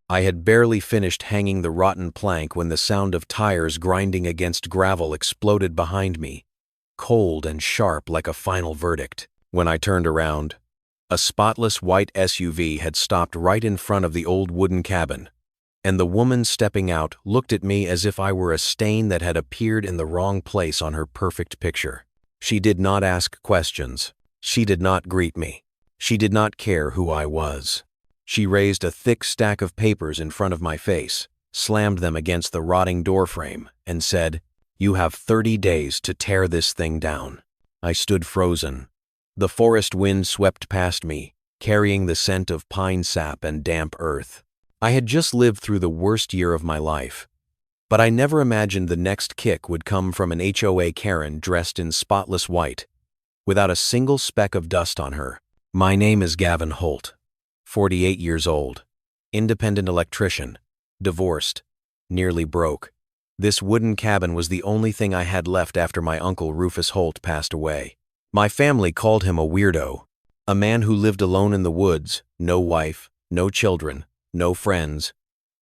I had barely finished hanging the rotten plank when the sound of tires grinding against gravel exploded behind me, cold and sharp like a final verdict. When I turned around, a spotless white SUV had stopped right in front of the old wooden cabin, and the woman stepping out looked at me as if I were a stain that had appeared in the wrong place on her perfect picture. She did not ask questions. She did not greet me. She did not care who I was. She raised a thick stack of papers in front of my face, slammed them against the rotting doorframe, and said, "You have 30 days to tear this thing down." I stood frozen. The forest wind swept past me, carrying the scent of pine sap and damp earth. I had just lived through the worst year of my life, but I never imagined the next kick would come from an HOA Karen dressed in spotless white, without a single speck of dust on her. My name is Gavin Holt, 48 years old, independent electrician, divorced, nearly broke. This wooden cabin was the only thing I had left after my Uncle Rufus Holt passed away. My family called him a weirdo, a man who lived alone in the woods, no wife, no children, no friends,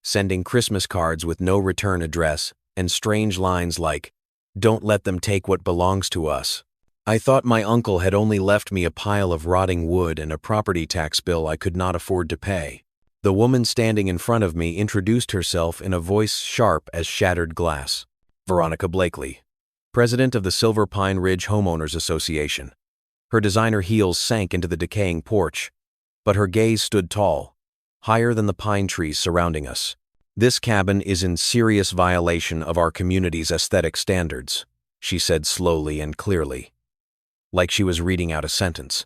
sending Christmas cards with no return address and strange lines like, "Don't let them take what belongs to us." I thought my uncle had only left me a pile of rotting wood and a property tax bill I could not afford to pay. The woman standing in front of me introduced herself in a voice sharp as shattered glass. Veronica Blakely, president of the Silver Pine Ridge Homeowners Association. Her designer heels sank into the decaying porch, but her gaze stood tall, higher than the pine trees surrounding us. "This cabin is in serious violation of our community's aesthetic standards," she said slowly and clearly, like she was reading out a sentence.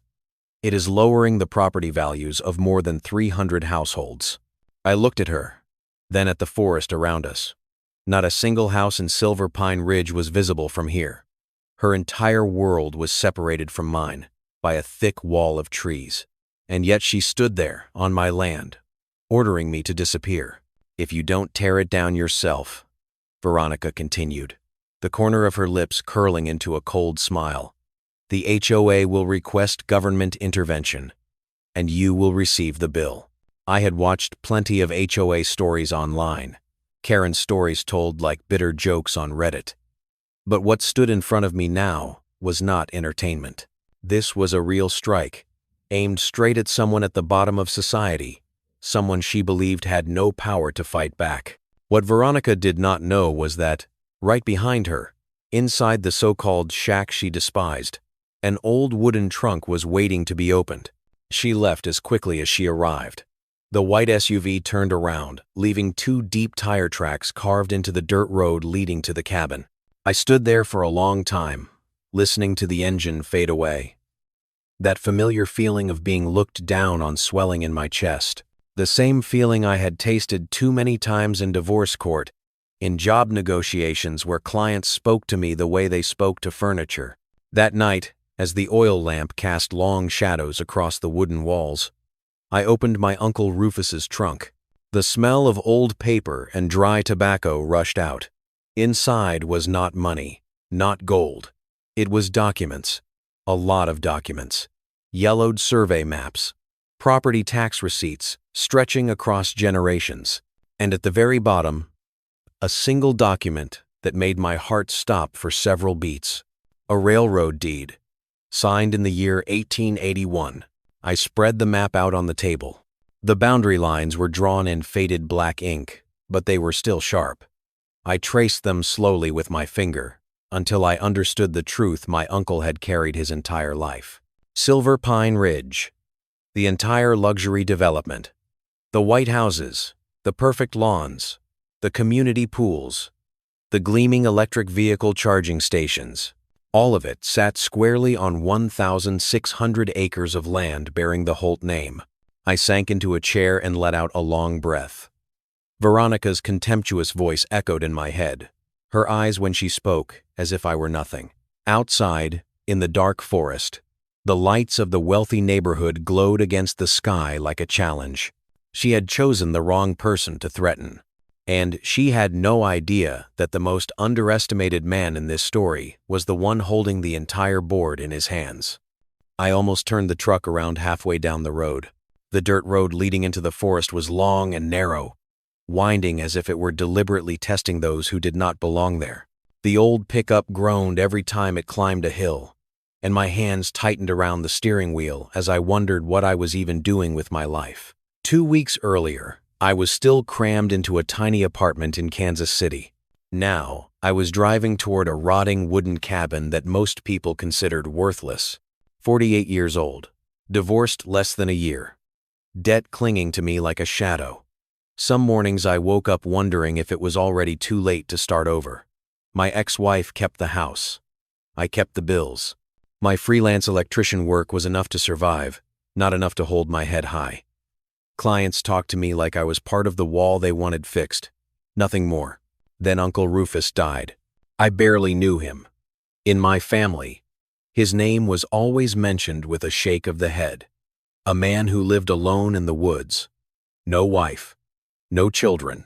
"It is lowering the property values of more than 300 households." I looked at her, then at the forest around us. Not a single house in Silver Pine Ridge was visible from here. Her entire world was separated from mine by a thick wall of trees, and yet she stood there on my land, ordering me to disappear. "If you don't tear it down yourself," Veronica continued, the corner of her lips curling into a cold smile, "the HOA will request government intervention, and you will receive the bill." I had watched plenty of HOA stories online, Karen's stories told like bitter jokes on Reddit. But what stood in front of me now was not entertainment. This was a real strike, aimed straight at someone at the bottom of society, someone she believed had no power to fight back. What Veronica did not know was that, right behind her, inside the so-called shack she despised, an old wooden trunk was waiting to be opened. She left as quickly as she arrived. The white SUV turned around, leaving 2 deep tire tracks carved into the dirt road leading to the cabin. I stood there for a long time, listening to the engine fade away. That familiar feeling of being looked down on swelling in my chest. The same feeling I had tasted too many times in divorce court, in job negotiations where clients spoke to me the way they spoke to furniture. That night, as the oil lamp cast long shadows across the wooden walls, I opened my Uncle Rufus's trunk. The smell of old paper and dry tobacco rushed out. Inside was not money, not gold. It was documents, a lot of documents. Yellowed survey maps, property tax receipts stretching across generations, and at the very bottom, a single document that made my heart stop for several beats. A railroad deed, signed in the year 1881. I spread the map out on the table. The boundary lines were drawn in faded black ink, but they were still sharp. I traced them slowly with my finger, until I understood the truth my uncle had carried his entire life. Silver Pine Ridge, the entire luxury development, the white houses, the perfect lawns, the community pools, the gleaming electric vehicle charging stations, all of it sat squarely on 1,600 acres of land bearing the Holt name. I sank into a chair and let out a long breath. Veronica's contemptuous voice echoed in my head, her eyes when she spoke as if I were nothing. Outside, in the dark forest, the lights of the wealthy neighborhood glowed against the sky like a challenge. She had chosen the wrong person to threaten, and she had no idea that the most underestimated man in this story was the one holding the entire board in his hands. I almost turned the truck around halfway down the road. The dirt road leading into the forest was long and narrow, winding as if it were deliberately testing those who did not belong there. The old pickup groaned every time it climbed a hill, and my hands tightened around the steering wheel as I wondered what I was even doing with my life. 2 weeks earlier, I was still crammed into a tiny apartment in Kansas City. Now, I was driving toward a rotting wooden cabin that most people considered worthless. 48 years old, divorced less than a year, debt clinging to me like a shadow. Some mornings I woke up wondering if it was already too late to start over. My ex-wife kept the house. I kept the bills. My freelance electrician work was enough to survive, not enough to hold my head high. Clients talked to me like I was part of the wall they wanted fixed. Nothing more. Then Uncle Rufus died. I barely knew him. In my family, his name was always mentioned with a shake of the head. A man who lived alone in the woods. No wife. No children.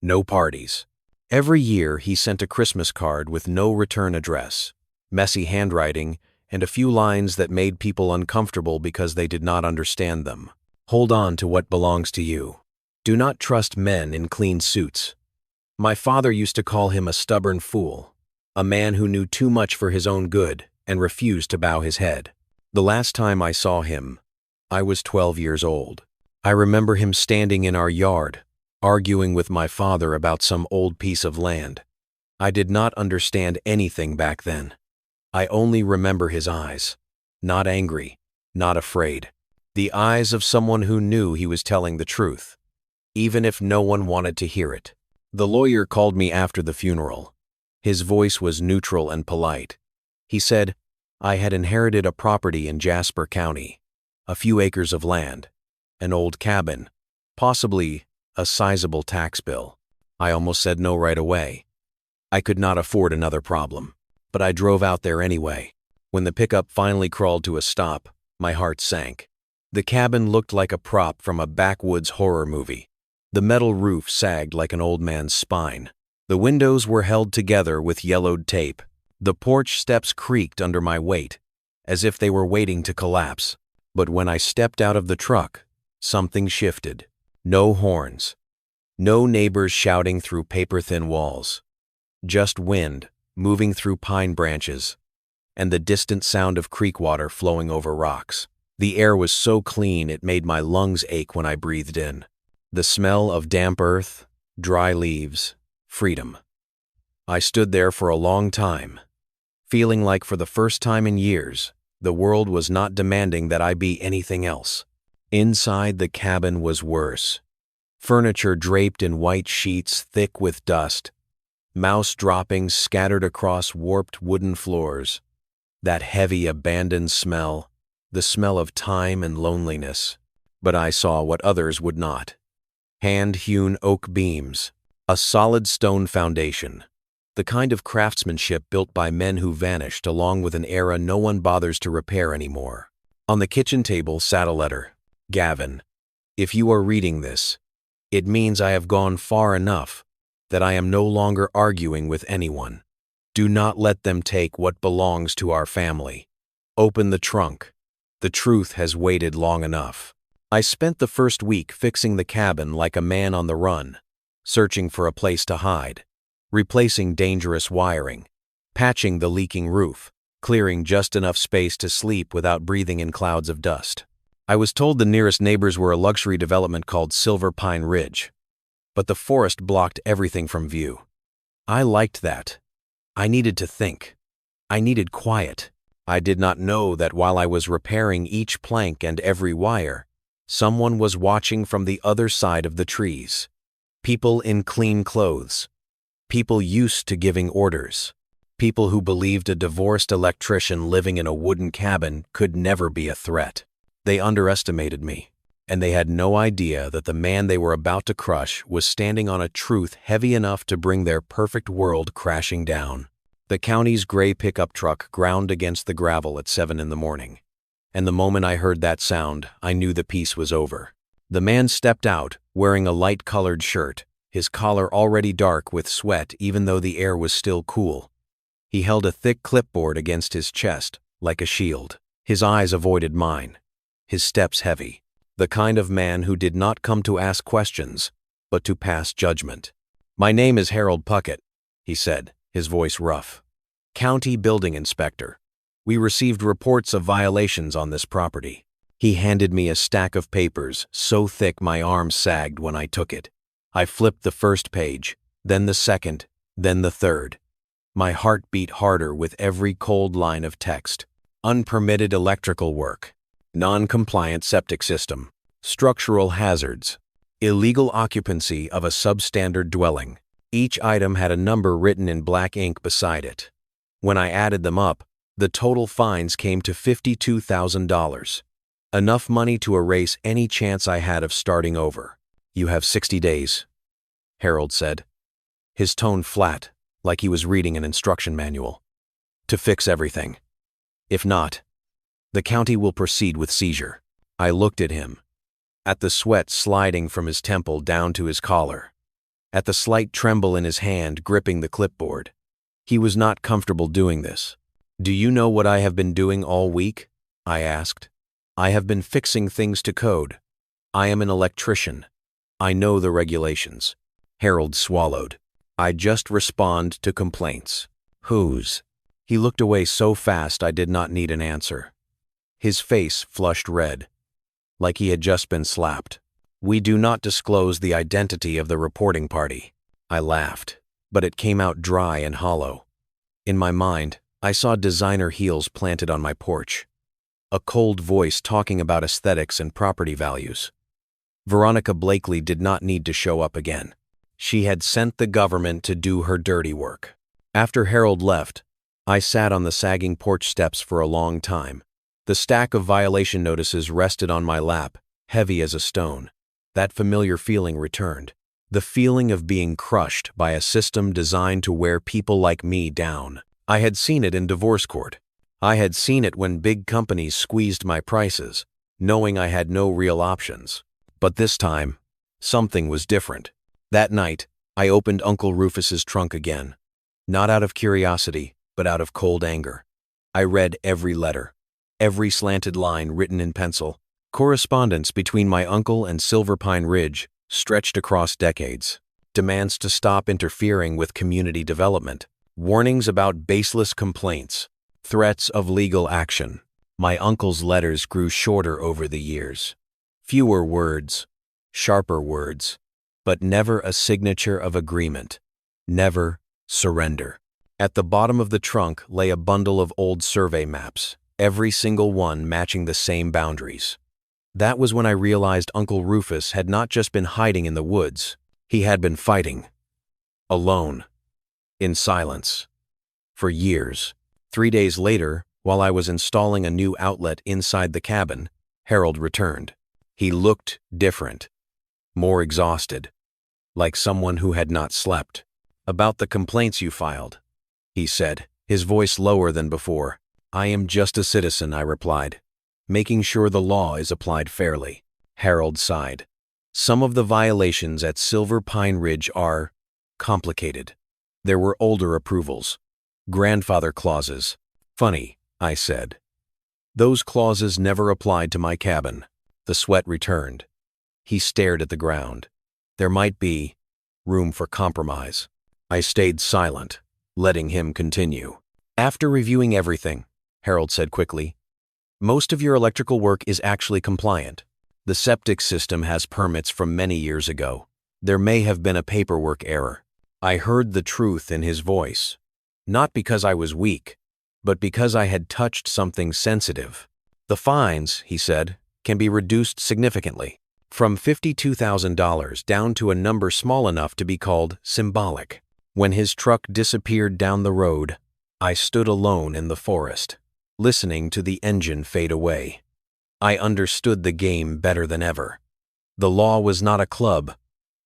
No parties. Every year he sent a Christmas card with no return address, messy handwriting, and a few lines that made people uncomfortable because they did not understand them. Hold on to what belongs to you. Do not trust men in clean suits. My father used to call him a stubborn fool, a man who knew too much for his own good and refused to bow his head. The last time I saw him, I was 12 years old. I remember him standing in our yard, arguing with my father about some old piece of land. I did not understand anything back then. I only remember his eyes, not angry, not afraid. The eyes of someone who knew he was telling the truth, even if no one wanted to hear it. The lawyer called me after the funeral. His voice was neutral and polite. He said, I had inherited a property in Jasper County, a few acres of land, an old cabin, possibly a sizable tax bill. I almost said no right away. I could not afford another problem, but I drove out there anyway. When the pickup finally crawled to a stop, my heart sank. The cabin looked like a prop from a backwoods horror movie. The metal roof sagged like an old man's spine. The windows were held together with yellowed tape. The porch steps creaked under my weight, as if they were waiting to collapse. But when I stepped out of the truck, something shifted. No horns. No neighbors shouting through paper-thin walls. Just wind moving through pine branches, and the distant sound of creek water flowing over rocks. The air was so clean it made my lungs ache when I breathed in. The smell of damp earth, dry leaves, freedom. I stood there for a long time, feeling like for the first time in years, the world was not demanding that I be anything else. Inside the cabin was worse. Furniture draped in white sheets thick with dust, mouse droppings scattered across warped wooden floors, that heavy abandoned smell, the smell of time and loneliness. But I saw what others would not. Hand-hewn oak beams, a solid stone foundation, the kind of craftsmanship built by men who vanished along with an era no one bothers to repair anymore. On the kitchen table sat a letter. Gavin, if you are reading this, it means I have gone far enough that I am no longer arguing with anyone. Do not let them take what belongs to our family. Open the trunk. The truth has waited long enough. I spent the first week fixing the cabin like a man on the run, searching for a place to hide, replacing dangerous wiring, patching the leaking roof, clearing just enough space to sleep without breathing in clouds of dust. I was told the nearest neighbors were a luxury development called Silver Pine Ridge, but the forest blocked everything from view. I liked that. I needed to think. I needed quiet. I did not know that while I was repairing each plank and every wire, someone was watching from the other side of the trees. People in clean clothes. People used to giving orders. People who believed a divorced electrician living in a wooden cabin could never be a threat. They underestimated me, and they had no idea that the man they were about to crush was standing on a truth heavy enough to bring their perfect world crashing down. The county's gray pickup truck ground against the gravel at 7 in the morning, and the moment I heard that sound, I knew the piece was over. The man stepped out, wearing a light-colored shirt, his collar already dark with sweat even though the air was still cool. He held a thick clipboard against his chest, like a shield. His eyes avoided mine. His steps heavy. The kind of man who did not come to ask questions, but to pass judgment. "My name is Harold Puckett," he said, his voice rough. "County building inspector. We received reports of violations on this property." He handed me a stack of papers so thick my arms sagged when I took it. I flipped the first page, then the second, then the third. My heart beat harder with every cold line of text. Unpermitted electrical work, non-compliant septic system, structural hazards, illegal occupancy of a substandard dwelling. Each item had a number written in black ink beside it. When I added them up, the total fines came to $52,000. Enough money to erase any chance I had of starting over. "You have 60 days, Harold said, his tone flat, like he was reading an instruction manual, "to fix everything. If not, the county will proceed with seizure." I looked at him, at the sweat sliding from his temple down to his collar, at the slight tremble in his hand gripping the clipboard. He was not comfortable doing this. "Do you know what I have been doing all week?" I asked. "I have been fixing things to code. I am an electrician. I know the regulations." Harold swallowed. "I just respond to complaints." "Whose?" He looked away so fast I did not need an answer. His face flushed red, like he had just been slapped. "We do not disclose the identity of the reporting party." I laughed, but it came out dry and hollow. In my mind, I saw designer heels planted on my porch, a cold voice talking about aesthetics and property values. Veronica Blakely did not need to show up again. She had sent the government to do her dirty work. After Harold left, I sat on the sagging porch steps for a long time. The stack of violation notices rested on my lap, heavy as a stone. That familiar feeling returned. The feeling of being crushed by a system designed to wear people like me down. I had seen it in divorce court. I had seen it when big companies squeezed my prices, knowing I had no real options. But this time, something was different. That night, I opened Uncle Rufus's trunk again. Not out of curiosity, but out of cold anger. I read every letter, every slanted line written in pencil. Correspondence between my uncle and Silver Pine Ridge stretched across decades. Demands to stop interfering with community development. Warnings about baseless complaints. Threats of legal action. My uncle's letters grew shorter over the years. Fewer words, sharper words, but never a signature of agreement. Never surrender. At the bottom of the trunk lay a bundle of old survey maps, every single one matching the same boundaries. That was when I realized Uncle Rufus had not just been hiding in the woods. He had been fighting. Alone. In silence. For years. 3 days later, while I was installing a new outlet inside the cabin, Harold returned. He looked different. More exhausted. Like someone who had not slept. "About the complaints you filed," he said, his voice lower than before. "I am just a citizen," I replied, "making sure the law is applied fairly." Harold sighed. "Some of the violations at Silver Pine Ridge are complicated. There were older approvals, grandfather clauses." "Funny," I said. "Those clauses never applied to my cabin." The sweat returned. He stared at the ground. There might be room for compromise. I stayed silent, letting him continue. "After reviewing everything," Harold said quickly, "most of your electrical work is actually compliant. The septic system has permits from many years ago. There may have been a paperwork error." I heard the truth in his voice. Not because I was weak, but because I had touched something sensitive. "The fines," he said, "can be reduced significantly. From $52,000 down to a number small enough to be called symbolic." When his truck disappeared down the road, I stood alone in the forest, listening to the engine fade away. I understood the game better than ever. The law was not a club,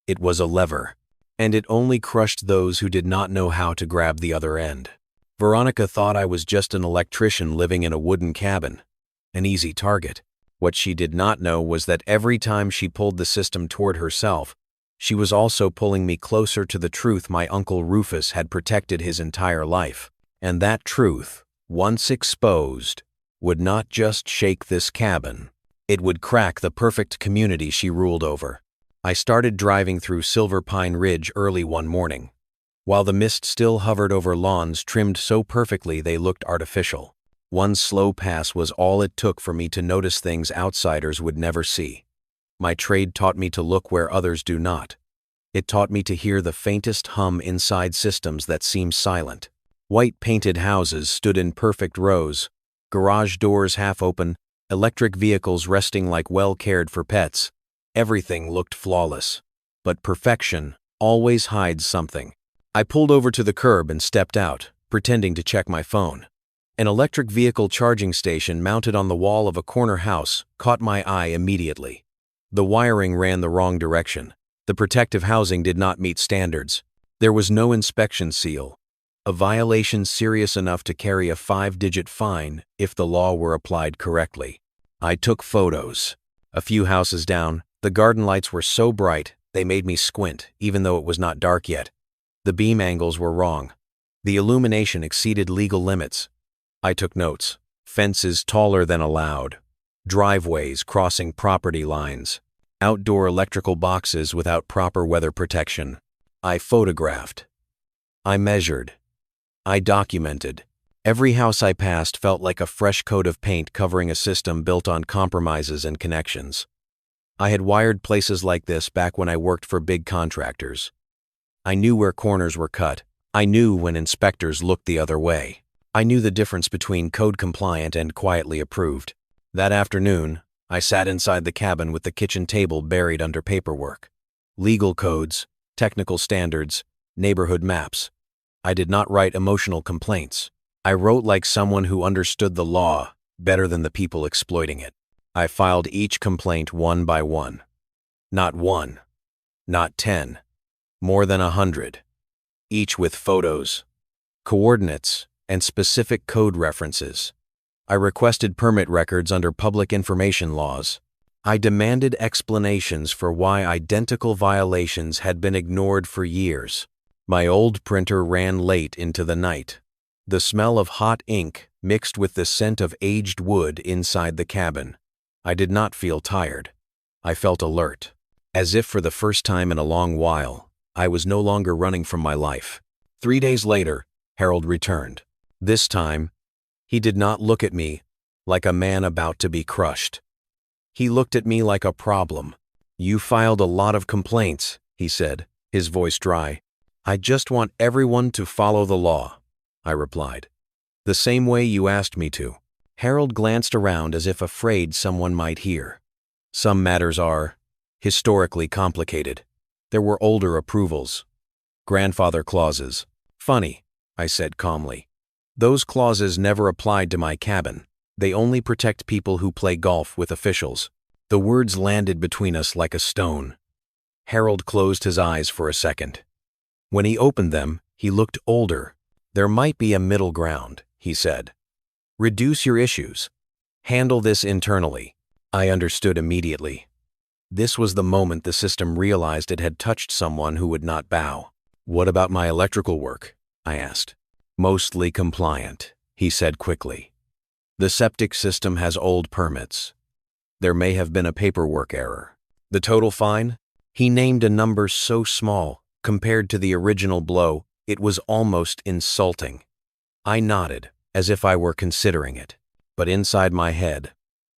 it was a lever, and it only crushed those who did not know how to grab the other end. Veronica thought I was just an electrician living in a wooden cabin, an easy target. What she did not know was that every time she pulled the system toward herself, she was also pulling me closer to the truth my Uncle Rufus had protected his entire life. And that truth, once exposed, would not just shake this cabin. It would crack the perfect community she ruled over. I started driving through Silver Pine Ridge early one morning, while the mist still hovered over lawns trimmed so perfectly they looked artificial. One slow pass was all it took for me to notice things outsiders would never see. My trade taught me to look where others do not. It taught me to hear the faintest hum inside systems that seem silent. White painted houses stood in perfect rows, garage doors half open, electric vehicles resting like well-cared-for pets. Everything looked flawless. But perfection always hides something. I pulled over to the curb and stepped out, pretending to check my phone. An electric vehicle charging station mounted on the wall of a corner house caught my eye immediately. The wiring ran the wrong direction. The protective housing did not meet standards. There was no inspection seal, a violation serious enough to carry a 5-digit fine if the law were applied correctly. I took photos. A few houses down, the garden lights were so bright they made me squint, even though it was not dark yet. The beam angles were wrong. The illumination exceeded legal limits. I took notes. Fences taller than allowed. Driveways crossing property lines. Outdoor electrical boxes without proper weather protection. I photographed. I measured. I documented. Every house I passed felt like a fresh coat of paint covering a system built on compromises and connections. I had wired places like this back when I worked for big contractors. I knew where corners were cut. I knew when inspectors looked the other way. I knew the difference between code-compliant and quietly approved. That afternoon, I sat inside the cabin with the kitchen table buried under paperwork. Legal codes, technical standards, neighborhood maps. I did not write emotional complaints. I wrote like someone who understood the law better than the people exploiting it. I filed each complaint one by one. Not one, not 10, more than 100. Each with photos, coordinates, and specific code references. I requested permit records under public information laws. I demanded explanations for why identical violations had been ignored for years. My old printer ran late into the night. The smell of hot ink mixed with the scent of aged wood inside the cabin. I did not feel tired. I felt alert. As if for the first time in a long while, I was no longer running from my life. 3 days later, Harold returned. This time, he did not look at me like a man about to be crushed. He looked at me like a problem. "You filed a lot of complaints," he said, his voice dry. "I just want everyone to follow the law," I replied. "The same way you asked me to." Harold glanced around as if afraid someone might hear. Some matters are historically complicated. There were older approvals. Grandfather clauses. "Funny," I said calmly. "Those clauses never applied to my cabin. They only protect people who play golf with officials." The words landed between us like a stone. Harold closed his eyes for a second. When he opened them, he looked older. "There might be a middle ground," he said. "Reduce your issues. Handle this internally." I understood immediately. This was the moment the system realized it had touched someone who would not bow. "What about my electrical work?" I asked. "Mostly compliant," he said quickly. "The septic system has old permits. There may have been a paperwork error. The total fine?" He named a number so small, compared to the original blow, it was almost insulting. I nodded, as if I were considering it. But inside my head,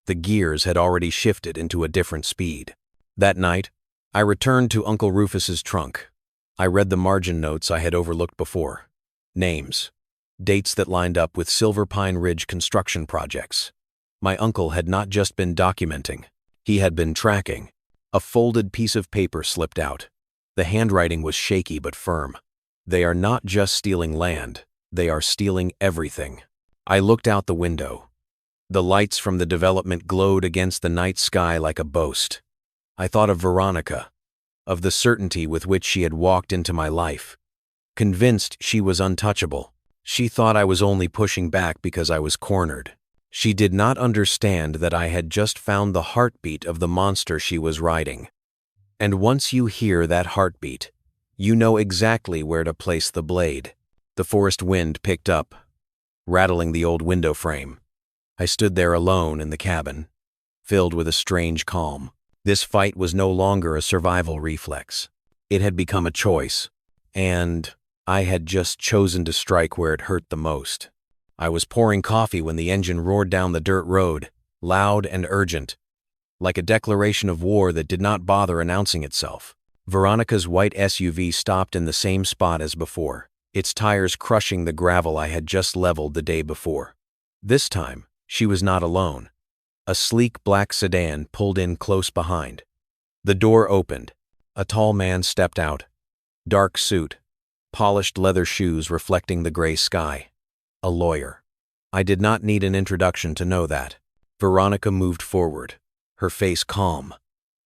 the gears had already shifted into a different speed. That night, I returned to Uncle Rufus's trunk. I read the margin notes I had overlooked before. Names, dates that lined up with Silver Pine Ridge construction projects. My uncle had not just been documenting, he had been tracking. A folded piece of paper slipped out. The handwriting was shaky but firm. "They are not just stealing land, they are stealing everything." I looked out the window. The lights from the development glowed against the night sky like a boast. I thought of Veronica, of the certainty with which she had walked into my life. Convinced she was untouchable. She thought I was only pushing back because I was cornered. She did not understand that I had just found the heartbeat of the monster she was riding. And once you hear that heartbeat, you know exactly where to place the blade. The forest wind picked up, rattling the old window frame. I stood there alone in the cabin, filled with a strange calm. This fight was no longer a survival reflex. It had become a choice, and I had just chosen to strike where it hurt the most. I was pouring coffee when the engine roared down the dirt road, loud and urgent, like a declaration of war that did not bother announcing itself. Veronica's white SUV stopped in the same spot as before, its tires crushing the gravel I had just leveled the day before. This time, she was not alone. A sleek black sedan pulled in close behind. The door opened. A tall man stepped out. Dark suit, polished leather shoes reflecting the gray sky. A lawyer. I did not need an introduction to know that. Veronica moved forward, her face calm,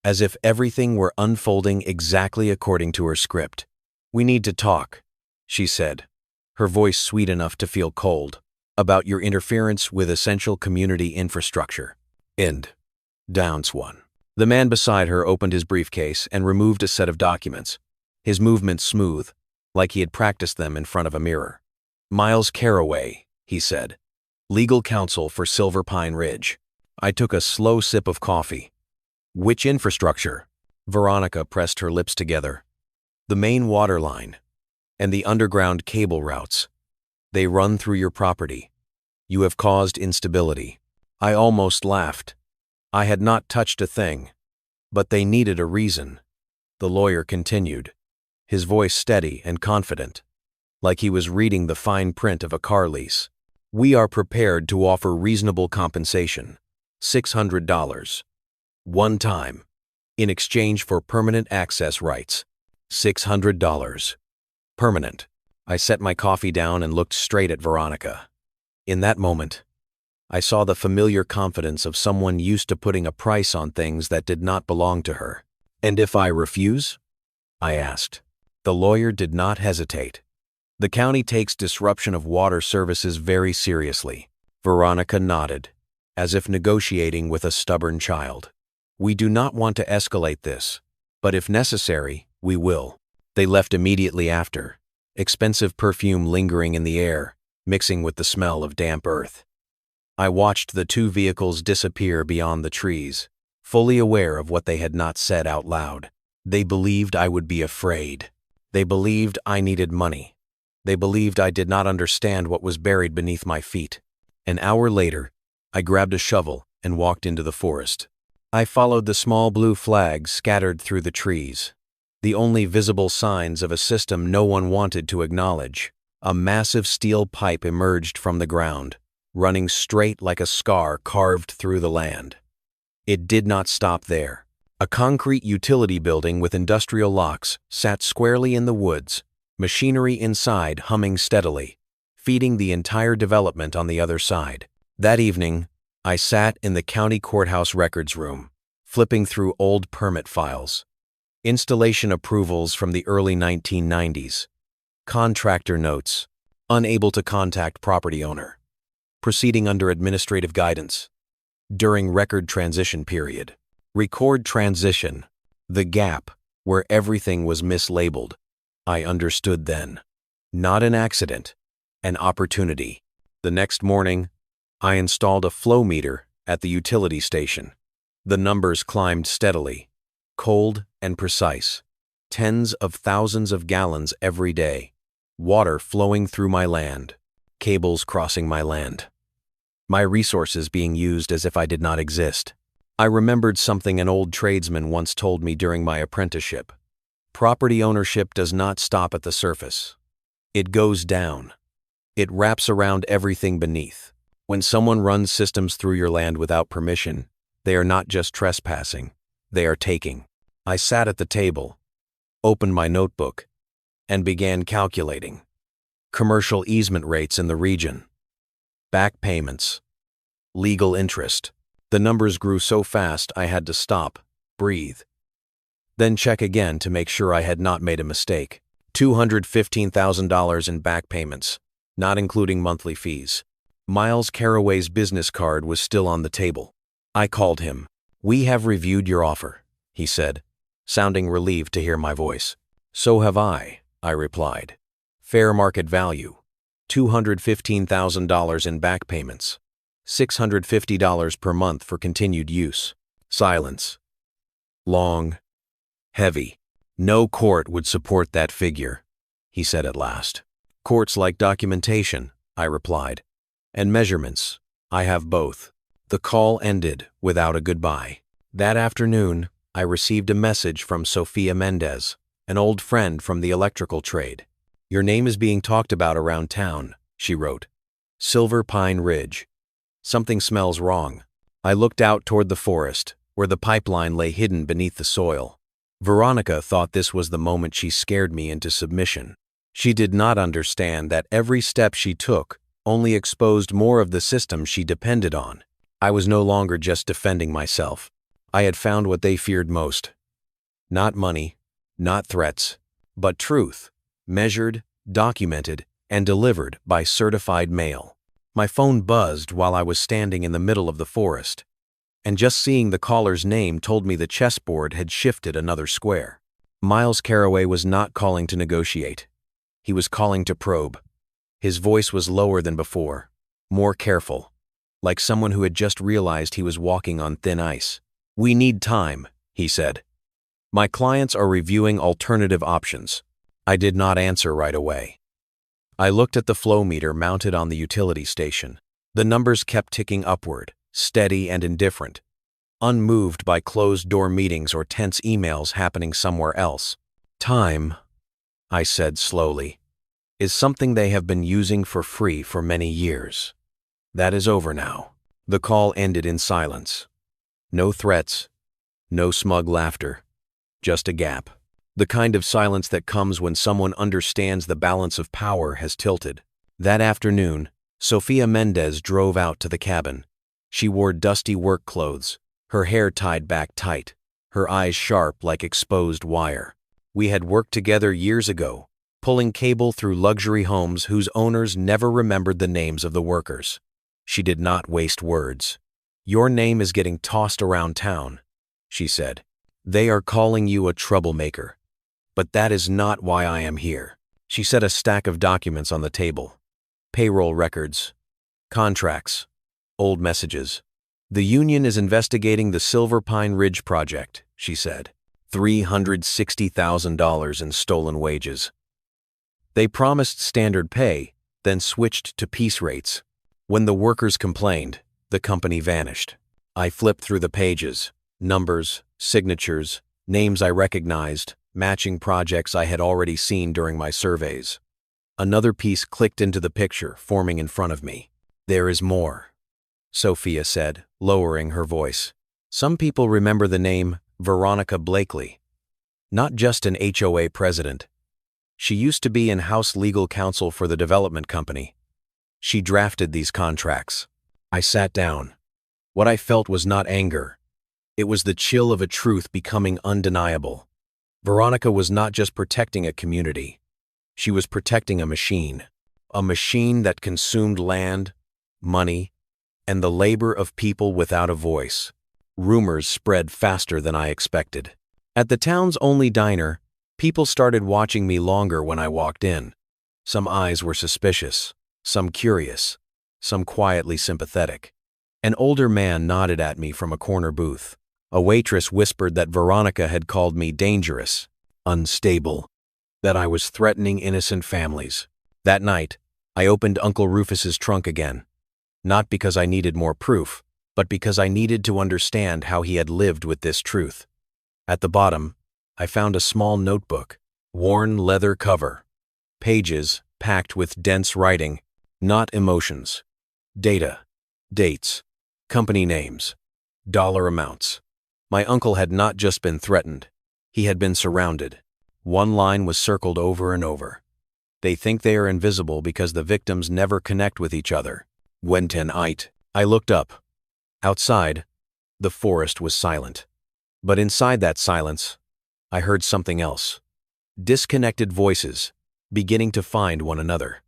as if everything were unfolding exactly according to her script. "We need to talk," she said, her voice sweet enough to feel cold, "about your interference with essential community infrastructure." Downs 1. The man beside her opened his briefcase and removed a set of documents, his movements smooth, like he had practiced them in front of a mirror. "Miles Caraway," he said, "legal counsel for Silver Pine Ridge." I took a slow sip of coffee. "Which infrastructure?" Veronica pressed her lips together. "The main water line and the underground cable routes. They run through your property. You have caused instability." I almost laughed. I had not touched a thing, but they needed a reason. The lawyer continued, his voice steady and confident, like he was reading the fine print of a car lease. "We are prepared to offer reasonable compensation, $600. One time, in exchange for permanent access rights. $600. Permanent." I set my coffee down and looked straight at Veronica. In that moment, I saw the familiar confidence of someone used to putting a price on things that did not belong to her. "And if I refuse?" I asked. The lawyer did not hesitate. "The county takes disruption of water services very seriously." Veronica nodded, as if negotiating with a stubborn child. "We do not want to escalate this, but if necessary, we will." They left immediately after, expensive perfume lingering in the air, mixing with the smell of damp earth. I watched the two vehicles disappear beyond the trees, fully aware of what they had not said out loud. They believed I would be afraid. They believed I needed money. They believed I did not understand what was buried beneath my feet. An hour later, I grabbed a shovel and walked into the forest. I followed the small blue flags scattered through the trees, the only visible signs of a system no one wanted to acknowledge. A massive steel pipe emerged from the ground, running straight like a scar carved through the land. It did not stop there. A concrete utility building with industrial locks sat squarely in the woods, machinery inside humming steadily, feeding the entire development on the other side. That evening, I sat in the county courthouse records room, flipping through old permit files. Installation approvals from the early 1990s. Contractor notes. Unable to contact property owner. Proceeding under administrative guidance. During record transition period. Record transition. The gap, where everything was mislabeled. I understood then. Not an accident, an opportunity. The next morning, I installed a flow meter at the utility station. The numbers climbed steadily, cold and precise. Tens of thousands of gallons every day. Water flowing through my land. Cables crossing my land. My resources being used as if I did not exist. I remembered something an old tradesman once told me during my apprenticeship. Property ownership does not stop at the surface. It goes down. It wraps around everything beneath. When someone runs systems through your land without permission, they are not just trespassing, they are taking. I sat at the table, opened my notebook, and began calculating. Commercial easement rates in the region. Back payments. Legal interest. The numbers grew so fast I had to stop, breathe. Then check again to make sure I had not made a mistake. $215,000 in back payments, not including monthly fees. Miles Caraway's business card was still on the table. I called him. "We have reviewed your offer," he said, sounding relieved to hear my voice. "So have I replied. Fair market value. $215,000 in back payments. $650 per month for continued use." Silence. Long, heavy. No court would support that figure, he said at last. Courts like documentation, I replied. And measurements. I have both. The call ended without a goodbye. That afternoon, I received a message from Sofia Mendez, an old friend from the electrical trade. Your name is being talked about around town, she wrote. Silver Pine Ridge. Something smells wrong. I looked out toward the forest, where the pipeline lay hidden beneath the soil. Veronica thought this was the moment she scared me into submission. She did not understand that every step she took only exposed more of the system she depended on. I was no longer just defending myself. I had found what they feared most. Not money, not threats, but truth, measured, documented, and delivered by certified mail. My phone buzzed while I was standing in the middle of the forest, and just seeing the caller's name told me the chessboard had shifted another square. Miles Carraway was not calling to negotiate. He was calling to probe. His voice was lower than before, more careful, like someone who had just realized he was walking on thin ice. We need time, he said. My clients are reviewing alternative options. I did not answer right away. I looked at the flow meter mounted on the utility station. The numbers kept ticking upward, steady and indifferent, unmoved by closed-door meetings or tense emails happening somewhere else. Time, I said slowly, is something they have been using for free for many years. That is over now. The call ended in silence. No threats, no smug laughter, just a gap. The kind of silence that comes when someone understands the balance of power has tilted. That afternoon, Sofia Mendez drove out to the cabin. She wore dusty work clothes, her hair tied back tight, her eyes sharp like exposed wire. We had worked together years ago, pulling cable through luxury homes whose owners never remembered the names of the workers. She did not waste words. Your name is getting tossed around town, she said. They are calling you a troublemaker. But that is not why I am here. She set a stack of documents on the table. Payroll records, contracts, old messages. The union is investigating the Silver Pine Ridge project, she said. $360,000 in stolen wages. They promised standard pay, then switched to piece rates. When the workers complained, the company vanished. I flipped through the pages, numbers, signatures, names I recognized, matching projects I had already seen during my surveys. Another piece clicked into the picture, forming in front of me. There is more, Sofia said, lowering her voice. Some people remember the name Veronica Blakely. Not just an HOA president. She used to be in-house legal counsel for the development company. She drafted these contracts. I sat down. What I felt was not anger. It was the chill of a truth becoming undeniable. Veronica was not just protecting a community. She was protecting a machine that consumed land, money, and the labor of people without a voice. Rumors spread faster than I expected. At the town's only diner, people started watching me longer when I walked in. Some eyes were suspicious, some curious, some quietly sympathetic. An older man nodded at me from a corner booth. A waitress whispered that Veronica had called me dangerous, unstable, that I was threatening innocent families. That night, I opened Uncle Rufus's trunk again, not because I needed more proof, but because I needed to understand how he had lived with this truth. At the bottom, I found a small notebook, worn leather cover, pages packed with dense writing, not emotions, data, dates, company names, dollar amounts. My uncle had not just been threatened, he had been surrounded. One line was circled over and over. They think they are invisible because the victims never connect with each other. Wenten-ite. I looked up. Outside, the forest was silent. But inside that silence, I heard something else. Disconnected voices, beginning to find one another.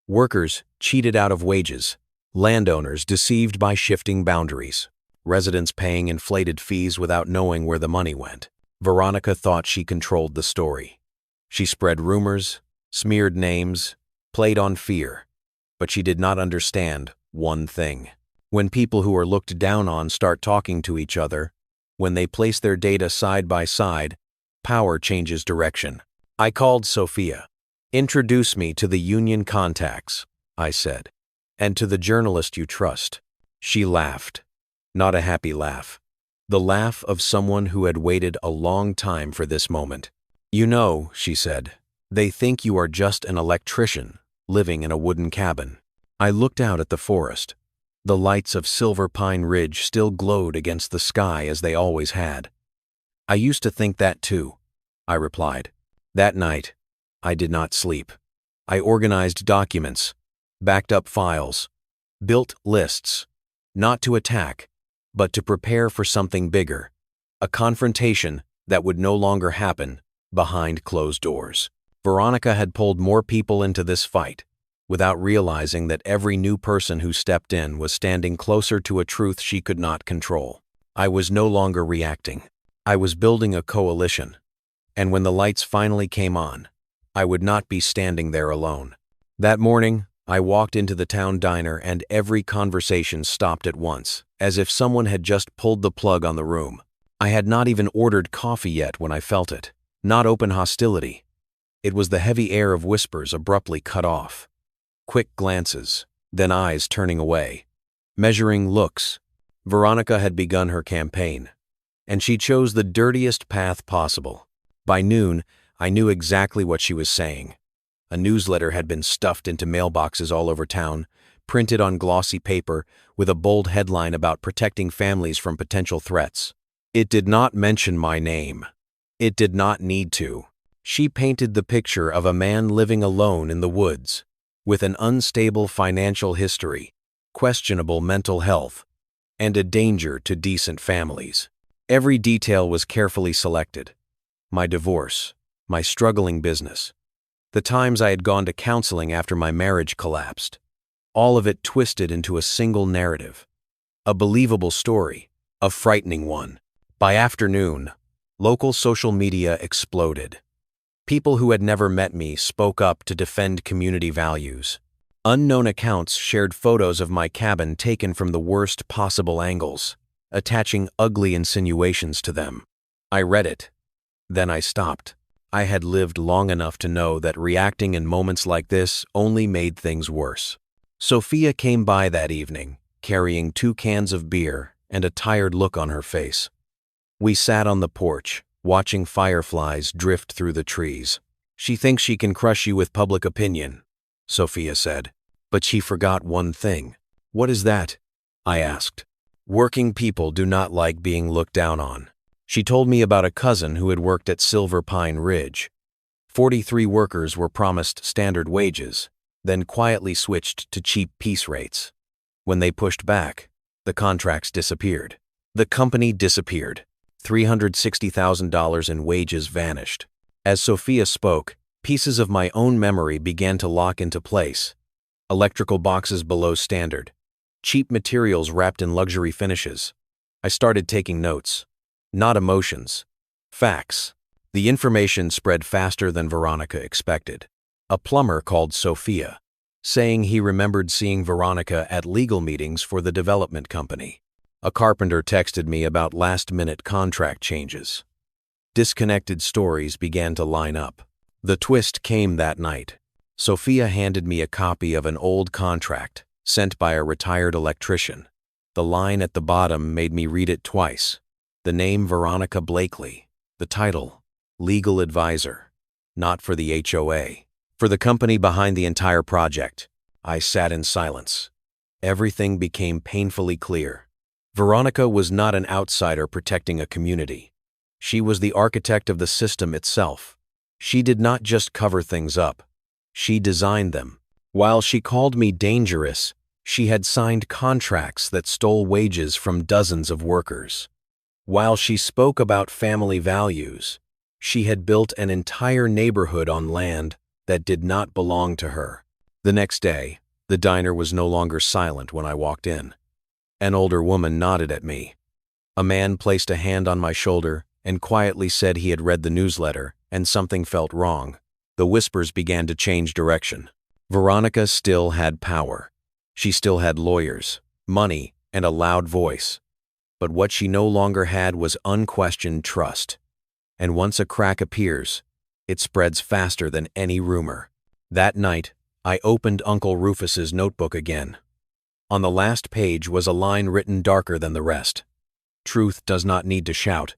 Workers cheated out of wages. Landowners deceived by shifting boundaries. Residents paying inflated fees without knowing where the money went. Veronica thought she controlled the story. She spread rumors, smeared names, played on fear. But she did not understand one thing. When people who are looked down on start talking to each other, When they place their data side by side, power changes direction. I called Sophia. "Introduce me to the union contacts," I said, "and to the journalist you trust." She laughed. Not a happy laugh. The laugh of someone who had waited a long time for this moment. "You know," she said, "they think you are just an electrician living in a wooden cabin." I looked out at the forest. The lights of Silver Pine Ridge still glowed against the sky as they always had. "I used to think that too," I replied. That night, I did not sleep. I organized documents, backed up files, built lists, not to attack, but to prepare for something bigger, a confrontation that would no longer happen behind closed doors. Veronica had pulled more people into this fight, without realizing that every new person who stepped in was standing closer to a truth she could not control. I was no longer reacting. I was building a coalition. And when the lights finally came on, I would not be standing there alone. That morning, I walked into the town diner and every conversation stopped at once, as if someone had just pulled the plug on the room. I had not even ordered coffee yet when I felt it. Not open hostility. It was the heavy air of whispers abruptly cut off. Quick glances, then eyes turning away. Measuring looks. Veronica had begun her campaign, and she chose the dirtiest path possible. By noon, I knew exactly what she was saying. A newsletter had been stuffed into mailboxes all over town, printed on glossy paper with a bold headline about protecting families from potential threats. It did not mention my name. It did not need to. She painted the picture of a man living alone in the woods, with an unstable financial history, questionable mental health, and a danger to decent families. Every detail was carefully selected. My divorce, my struggling business, the times I had gone to counseling after my marriage collapsed. All of it twisted into a single narrative. A believable story, a frightening one. By afternoon, local social media exploded. People who had never met me spoke up to defend community values. Unknown accounts shared photos of my cabin taken from the worst possible angles, attaching ugly insinuations to them. I read it. Then I stopped. I had lived long enough to know that reacting in moments like this only made things worse. Sophia came by that evening, carrying 2 cans of beer and a tired look on her face. We sat on the porch, watching fireflies drift through the trees. "She thinks she can crush you with public opinion," Sophia said. "But she forgot one thing." "What is that?" I asked. "Working people do not like being looked down on." She told me about a cousin who had worked at Silver Pine Ridge. 43 workers were promised standard wages, then quietly switched to cheap piece rates. When they pushed back, the contracts disappeared. The company disappeared. $360,000 in wages vanished. As Sophia spoke, pieces of my own memory began to lock into place. Electrical boxes below standard. Cheap materials wrapped in luxury finishes. I started taking notes. Not emotions. Facts. The information spread faster than Veronica expected. A plumber called Sophia, saying he remembered seeing Veronica at legal meetings for the development company. A carpenter texted me about last-minute contract changes. Disconnected stories began to line up. The twist came that night. Sophia handed me a copy of an old contract sent by a retired electrician. The line at the bottom made me read it twice. The name Veronica Blakely. The title, Legal Advisor. Not for the HOA. For the company behind the entire project. I sat in silence. Everything became painfully clear. Veronica was not an outsider protecting a community. She was the architect of the system itself. She did not just cover things up. She designed them. While she called me dangerous, she had signed contracts that stole wages from dozens of workers. While she spoke about family values, she had built an entire neighborhood on land that did not belong to her. The next day, the diner was no longer silent when I walked in. An older woman nodded at me. A man placed a hand on my shoulder and quietly said he had read the newsletter and something felt wrong. The whispers began to change direction. Veronica still had power. She still had lawyers, money, and a loud voice. But what she no longer had was unquestioned trust. And once a crack appears, it spreads faster than any rumor. That night, I opened Uncle Rufus's notebook again. On the last page was a line written darker than the rest. Truth does not need to shout.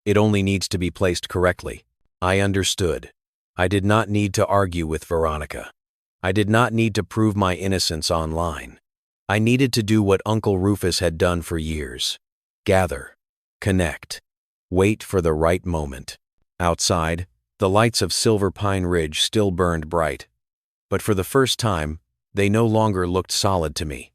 It only needs to be placed correctly. I understood. I did not need to argue with Veronica. I did not need to prove my innocence online. I needed to do what Uncle Rufus had done for years. Gather. Connect. Wait for the right moment. Outside, the lights of Silver Pine Ridge still burned bright. But for the first time, they no longer looked solid to me.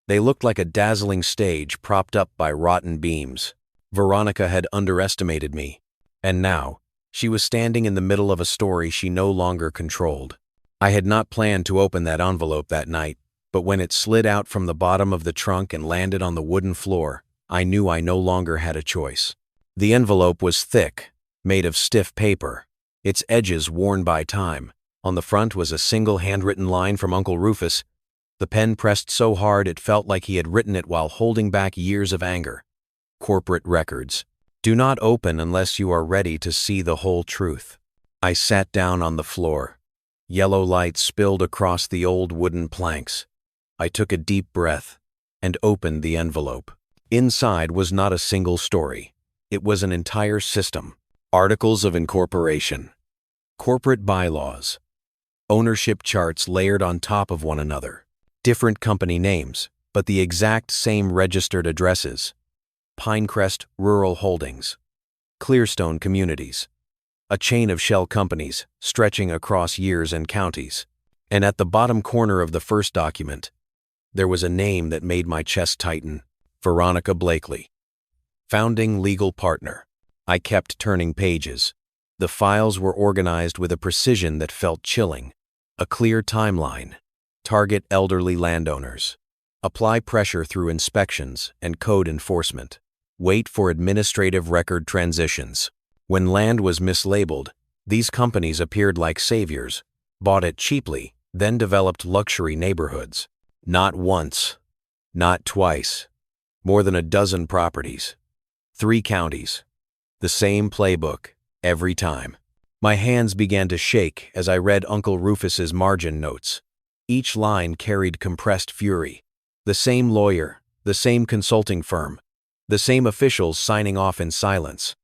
They looked like a dazzling stage propped up by rotten beams. Veronica had underestimated me. And now, she was standing in the middle of a story she no longer controlled. I had not planned to open that envelope that night, but when it slid out from the bottom of the trunk and landed on the wooden floor, I knew I no longer had a choice. The envelope was thick, made of stiff paper, its edges worn by time. On the front was a single handwritten line from Uncle Rufus. The pen pressed so hard it felt like he had written it while holding back years of anger. Corporate records. Do not open unless you are ready to see the whole truth. I sat down on the floor. Yellow light spilled across the old wooden planks. I took a deep breath and opened the envelope. Inside was not a single story. It was an entire system. Articles of incorporation. Corporate bylaws. Ownership charts layered on top of one another. Different company names, but the exact same registered addresses. Pinecrest Rural Holdings. Clearstone Communities. A chain of shell companies stretching across years and counties. And at the bottom corner of the first document, there was a name that made my chest tighten. Veronica Blakely. Founding legal partner. I kept turning pages. The files were organized with a precision that felt chilling. A clear timeline. Target elderly landowners. Apply pressure through inspections and code enforcement. Wait for administrative record transitions. When land was mislabeled, these companies appeared like saviors, bought it cheaply, then developed luxury neighborhoods. Not once. Not twice. More than a dozen properties. 3 counties. The same playbook, every time. My hands began to shake as I read Uncle Rufus's margin notes. Each line carried compressed fury. The same lawyer, the same consulting firm, the same officials signing off in silence.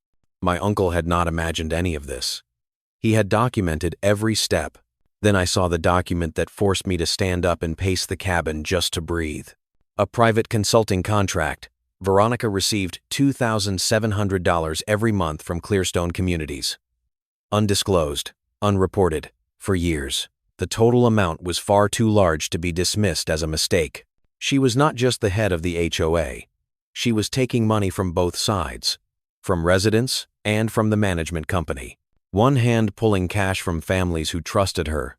My uncle had not imagined any of this. He had documented every step. Then I saw the document that forced me to stand up and pace the cabin just to breathe. A private consulting contract. Veronica received $2,700 every month from Clearstone Communities. Undisclosed, unreported, for years. The total amount was far too large to be dismissed as a mistake. She was not just the head of the HOA. She was taking money from both sides, from residents and from the management company. One hand pulling cash from families who trusted her,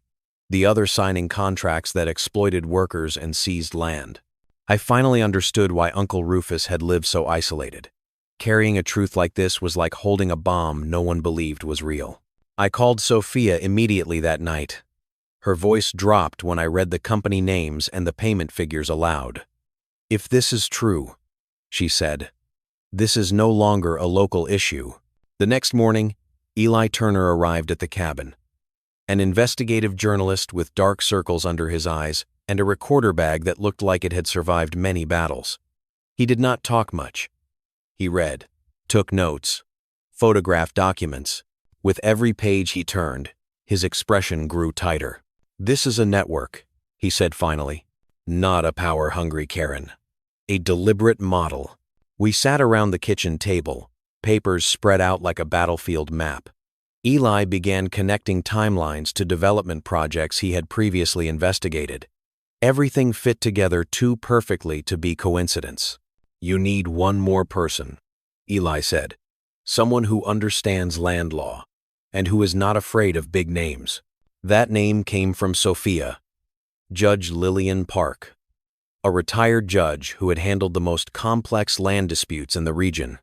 the other signing contracts that exploited workers and seized land. I finally understood why Uncle Rufus had lived so isolated. Carrying a truth like this was like holding a bomb no one believed was real. I called Sophia immediately that night. Her voice dropped when I read the company names and the payment figures aloud. "If this is true," she said, "this is no longer a local issue." The next morning, Eli Turner arrived at the cabin. An investigative journalist with dark circles under his eyes and a recorder bag that looked like it had survived many battles. He did not talk much. He read, took notes, photographed documents. With every page he turned, his expression grew tighter. "This is a network," he said finally. "Not a power-hungry Karen. A deliberate model." We sat around the kitchen table, papers spread out like a battlefield map. Eli began connecting timelines to development projects he had previously investigated. Everything fit together too perfectly to be coincidence. "You need one more person," Eli said. "Someone who understands land law and who is not afraid of big names." That name came from Sophia, Judge Lillian Park, a retired judge who had handled the most complex land disputes in the region.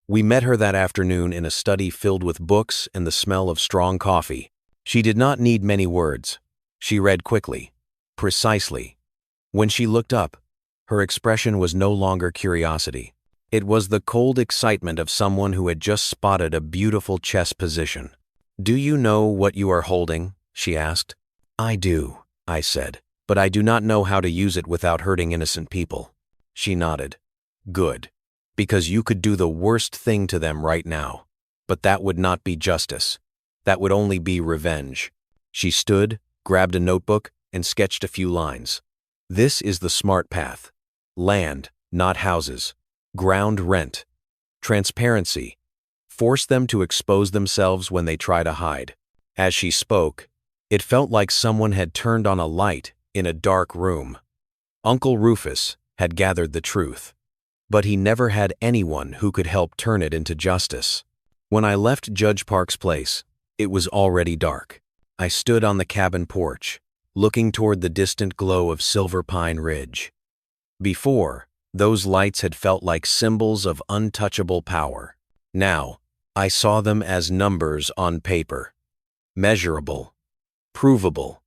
We met her that afternoon in a study filled with books and the smell of strong coffee. She did not need many words. She read quickly, precisely. When she looked up, her expression was no longer curiosity. It was the cold excitement of someone who had just spotted a beautiful chess position. "Do you know what you are holding?" she asked. "I do," I said, "but I do not know how to use it without hurting innocent people." She nodded. "Good. Because you could do the worst thing to them right now. But that would not be justice. That would only be revenge." She stood, grabbed a notebook, and sketched a few lines. "This is the smart path. Land, not houses. Ground rent. Transparency. Force them to expose themselves when they try to hide." As she spoke, it felt like someone had turned on a light in a dark room. Uncle Rufus had gathered the truth, but he never had anyone who could help turn it into justice. When I left Judge Park's place, it was already dark. I stood on the cabin porch, looking toward the distant glow of Silver Pine Ridge. Before, those lights had felt like symbols of untouchable power. Now, I saw them as numbers on paper. Measurable, provable,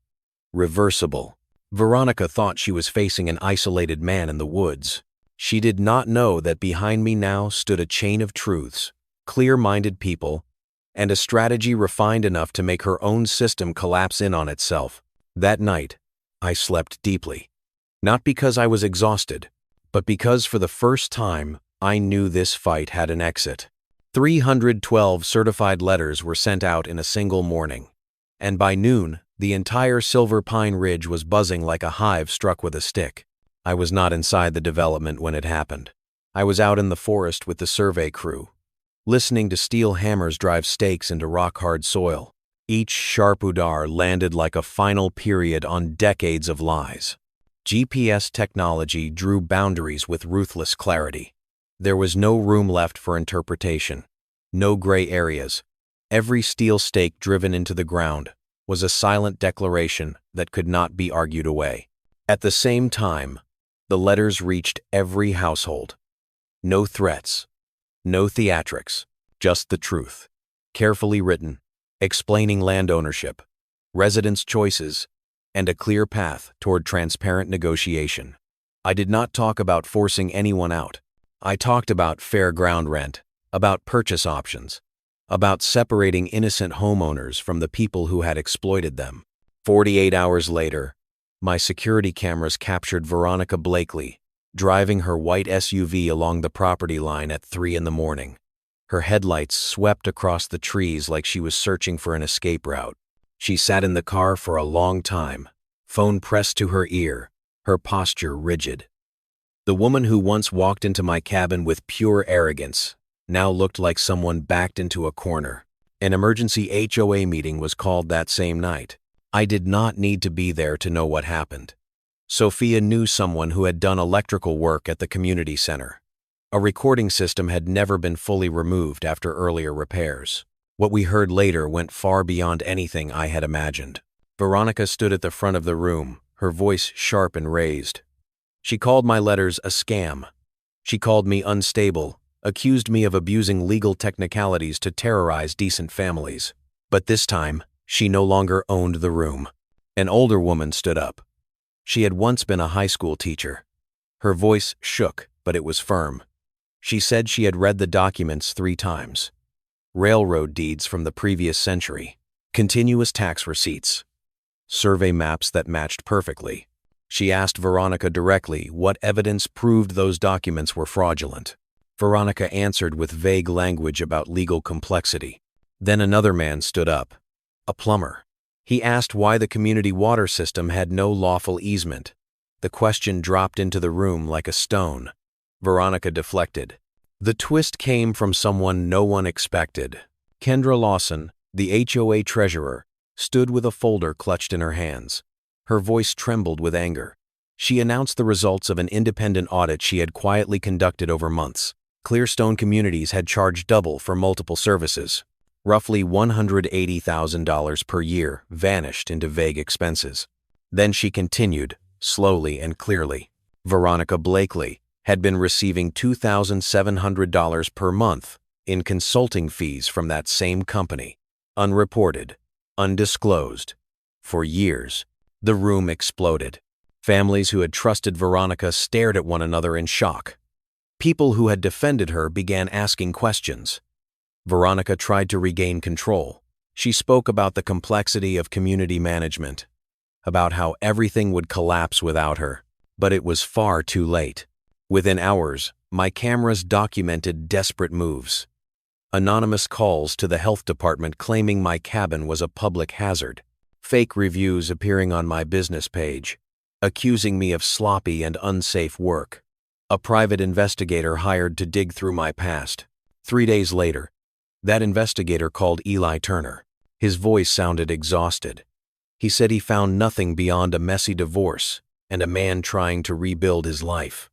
reversible. Veronica thought she was facing an isolated man in the woods. She did not know that behind me now stood a chain of truths, clear-minded people, and a strategy refined enough to make her own system collapse in on itself. That night, I slept deeply. Not because I was exhausted, but because for the first time, I knew this fight had an exit. 312 certified letters were sent out in a single morning, and by noon, the entire Silver Pine Ridge was buzzing like a hive struck with a stick. I was not inside the development when it happened. I was out in the forest with the survey crew, listening to steel hammers drive stakes into rock-hard soil. Each sharp udar landed like a final period on decades of lies. GPS technology drew boundaries with ruthless clarity. There was no room left for interpretation, no gray areas. Every steel stake driven into the ground was a silent declaration that could not be argued away. At the same time, the letters reached every household. No threats, no theatrics, just the truth. Carefully written, explaining land ownership, residents' choices, and a clear path toward transparent negotiation. I did not talk about forcing anyone out. I talked about fair ground rent, about purchase options, about separating innocent homeowners from the people who had exploited them. 48 hours later, my security cameras captured Veronica Blakely driving her white SUV along the property line at 3 in the morning. Her headlights swept across the trees like she was searching for an escape route. She sat in the car for a long time, phone pressed to her ear, her posture rigid. The woman who once walked into my cabin with pure arrogance now looked like someone backed into a corner. An emergency HOA meeting was called that same night. I did not need to be there to know what happened. Sophia knew someone who had done electrical work at the community center. A recording system had never been fully removed after earlier repairs. What we heard later went far beyond anything I had imagined. Veronica stood at the front of the room, her voice sharp and raised. She called my letters a scam. She called me unstable, accused me of abusing legal technicalities to terrorize decent families. But this time, she no longer owned the room. An older woman stood up. She had once been a high school teacher. Her voice shook, but it was firm. She said she had read the documents 3 times. Railroad deeds from the previous century, continuous tax receipts, survey maps that matched perfectly. She asked Veronica directly what evidence proved those documents were fraudulent. Veronica answered with vague language about legal complexity. Then another man stood up, a plumber. He asked why the community water system had no lawful easement. The question dropped into the room like a stone. Veronica deflected. The twist came from someone no one expected. Kendra Lawson, the HOA treasurer, stood with a folder clutched in her hands. Her voice trembled with anger. She announced the results of an independent audit she had quietly conducted over months. Clearstone Communities had charged double for multiple services. Roughly $180,000 per year vanished into vague expenses. Then she continued, slowly and clearly. Veronica Blakely had been receiving $2,700 per month in consulting fees from that same company, unreported, undisclosed, for years. The room exploded. Families who had trusted Veronica stared at one another in shock. People who had defended her began asking questions. Veronica tried to regain control. She spoke about the complexity of community management, about how everything would collapse without her. But it was far too late. Within hours, my cameras documented desperate moves. Anonymous calls to the health department claiming my cabin was a public hazard. Fake reviews appearing on my business page, accusing me of sloppy and unsafe work. A private investigator hired to dig through my past. 3 days later, that investigator called Eli Turner. His voice sounded exhausted. He said he found nothing beyond a messy divorce and a man trying to rebuild his life.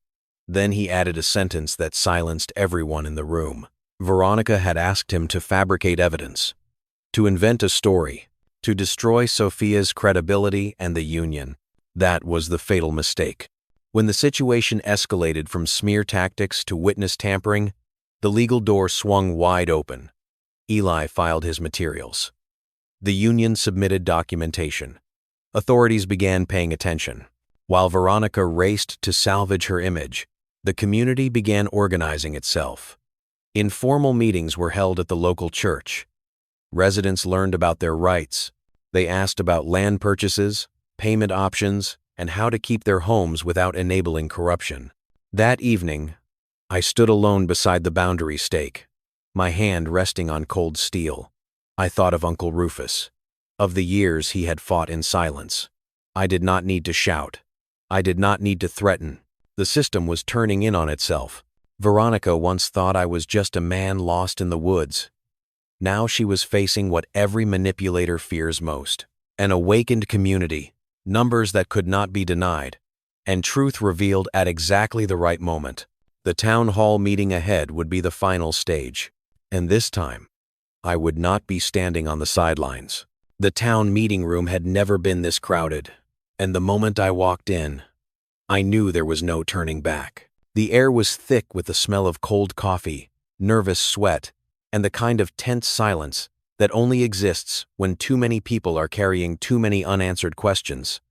Then he added a sentence that silenced everyone in the room. Veronica had asked him to fabricate evidence, to invent a story, to destroy Sophia's credibility and the union. That was the fatal mistake. When the situation escalated from smear tactics to witness tampering, the legal door swung wide open. Eli filed his materials. The union submitted documentation. Authorities began paying attention. While Veronica raced to salvage her image, the community began organizing itself. Informal meetings were held at the local church. Residents learned about their rights. They asked about land purchases, payment options, and how to keep their homes without enabling corruption. That evening, I stood alone beside the boundary stake, my hand resting on cold steel. I thought of Uncle Rufus, of the years he had fought in silence. I did not need to shout. I did not need to threaten. The system was turning in on itself. Veronica once thought I was just a man lost in the woods. Now she was facing what every manipulator fears most: an awakened community, numbers that could not be denied, and truth revealed at exactly the right moment. The town hall meeting ahead would be the final stage, and this time, I would not be standing on the sidelines. The town meeting room had never been this crowded, and the moment I walked in, I knew there was no turning back. The air was thick with the smell of cold coffee, nervous sweat, and the kind of tense silence that only exists when too many people are carrying too many unanswered questions.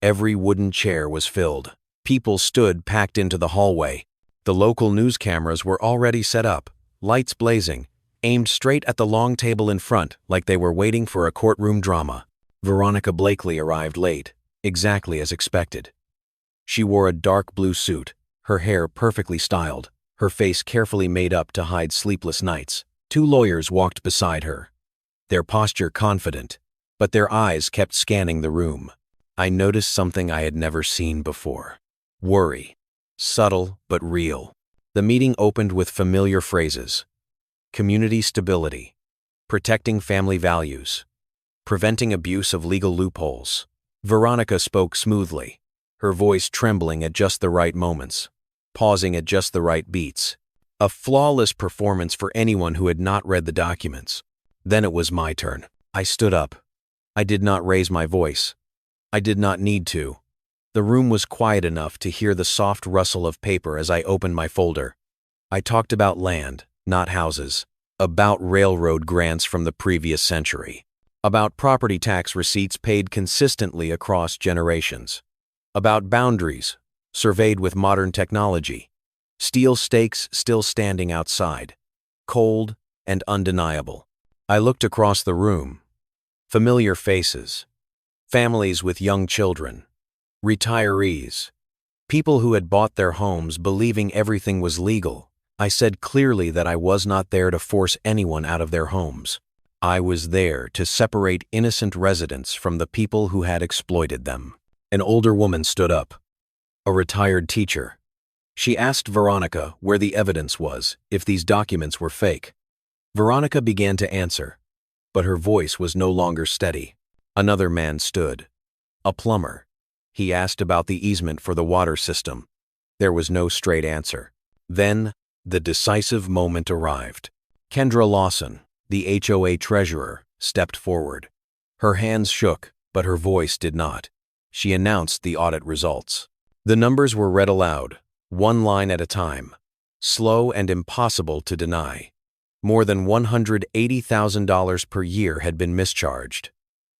Every wooden chair was filled. People stood packed into the hallway. The local news cameras were already set up, lights blazing, aimed straight at the long table in front like they were waiting for a courtroom drama. Veronica Blakely arrived late, exactly as expected. She wore a dark blue suit, her hair perfectly styled, her face carefully made up to hide sleepless nights. 2 lawyers walked beside her, their posture confident, but their eyes kept scanning the room. I noticed something I had never seen before: worry, subtle but real. The meeting opened with familiar phrases: community stability, protecting family values, preventing abuse of legal loopholes. Veronica spoke smoothly, her voice trembling at just the right moments, pausing at just the right beats. A flawless performance for anyone who had not read the documents. Then it was my turn. I stood up. I did not raise my voice. I did not need to. The room was quiet enough to hear the soft rustle of paper as I opened my folder. I talked about land, not houses, about railroad grants from the previous century, about property tax receipts paid consistently across generations, about boundaries surveyed with modern technology, steel stakes still standing outside, cold and undeniable. I looked across the room. Familiar faces, families with young children, retirees, people who had bought their homes believing everything was legal. I said clearly that I was not there to force anyone out of their homes. I was there to separate innocent residents from the people who had exploited them. An older woman stood up, a retired teacher. She asked Veronica where the evidence was, if these documents were fake. Veronica began to answer, but her voice was no longer steady. Another man stood, a plumber. He asked about the easement for the water system. There was no straight answer. Then, the decisive moment arrived. Kendra Lawson, the HOA treasurer, stepped forward. Her hands shook, but her voice did not. She announced the audit results. The numbers were read aloud, one line at a time, slow and impossible to deny. More than $180,000 per year had been mischarged.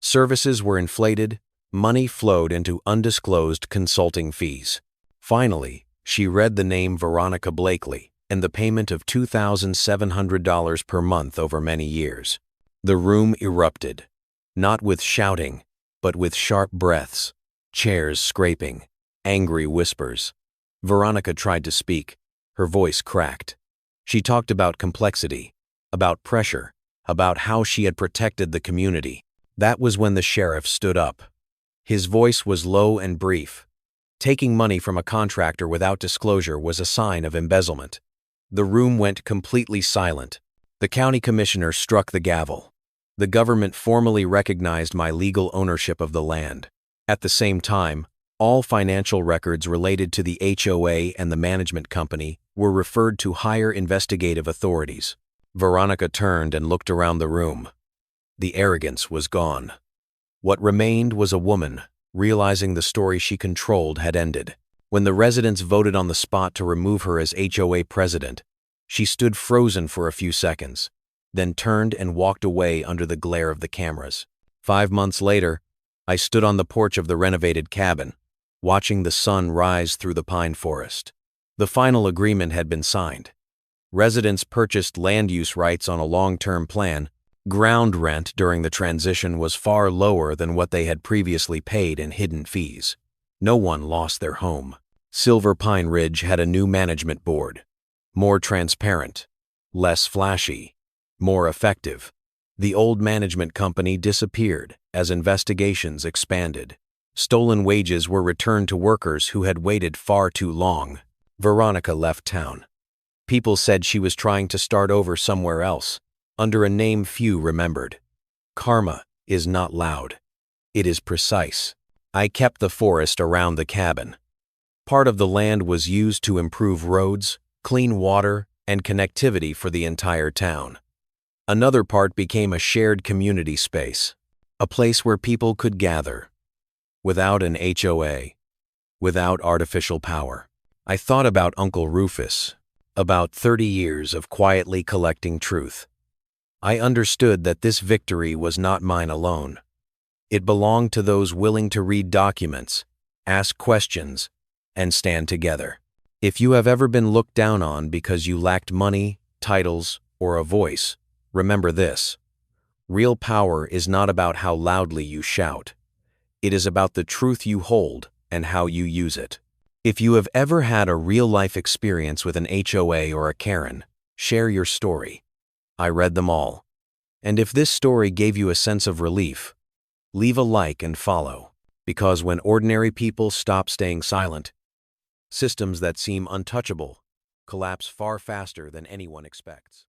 Services were inflated, money flowed into undisclosed consulting fees. Finally, She read the name Veronica Blakely and the payment of $2,700 per month over many years. The room erupted, not with shouting, but with sharp breaths, chairs scraping, angry whispers. Veronica tried to speak. Her voice cracked. She talked about complexity, about pressure, about how she had protected the community. That was when the sheriff stood up. His voice was low and brief. Taking money from a contractor without disclosure was a sign of embezzlement. The room went completely silent. The county commissioner struck the gavel. The government formally recognized my legal ownership of the land. At the same time, all financial records related to the HOA and the management company were referred to higher investigative authorities. Veronica turned and looked around the room. The arrogance was gone. What remained was a woman, realizing the story she controlled had ended. When the residents voted on the spot to remove her as HOA president, she stood frozen for a few seconds, then turned and walked away under the glare of the cameras. 5 months later, I stood on the porch of the renovated cabin, watching the sun rise through the pine forest. The final agreement had been signed. Residents purchased land use rights on a long-term plan. Ground rent during the transition was far lower than what they had previously paid in hidden fees. No one lost their home. Silver Pine Ridge had a new management board. More transparent, less flashy, more effective. The old management company disappeared as investigations expanded. Stolen wages were returned to workers who had waited far too long. Veronica left town. People said she was trying to start over somewhere else, under a name few remembered. Karma is not loud. It is precise. I kept the forest around the cabin. Part of the land was used to improve roads, clean water, and connectivity for the entire town. Another part became a shared community space, a place where people could gather. Without an HOA, without artificial power. I thought about Uncle Rufus, about 30 years of quietly collecting truth. I understood that this victory was not mine alone. It belonged to those willing to read documents, ask questions, and stand together. If you have ever been looked down on because you lacked money, titles, or a voice, remember this. Real power is not about how loudly you shout. It is about the truth you hold and how you use it. If you have ever had a real-life experience with an HOA or a Karen, share your story. I read them all. And if this story gave you a sense of relief, leave a like and follow. Because when ordinary people stop staying silent, systems that seem untouchable collapse far faster than anyone expects.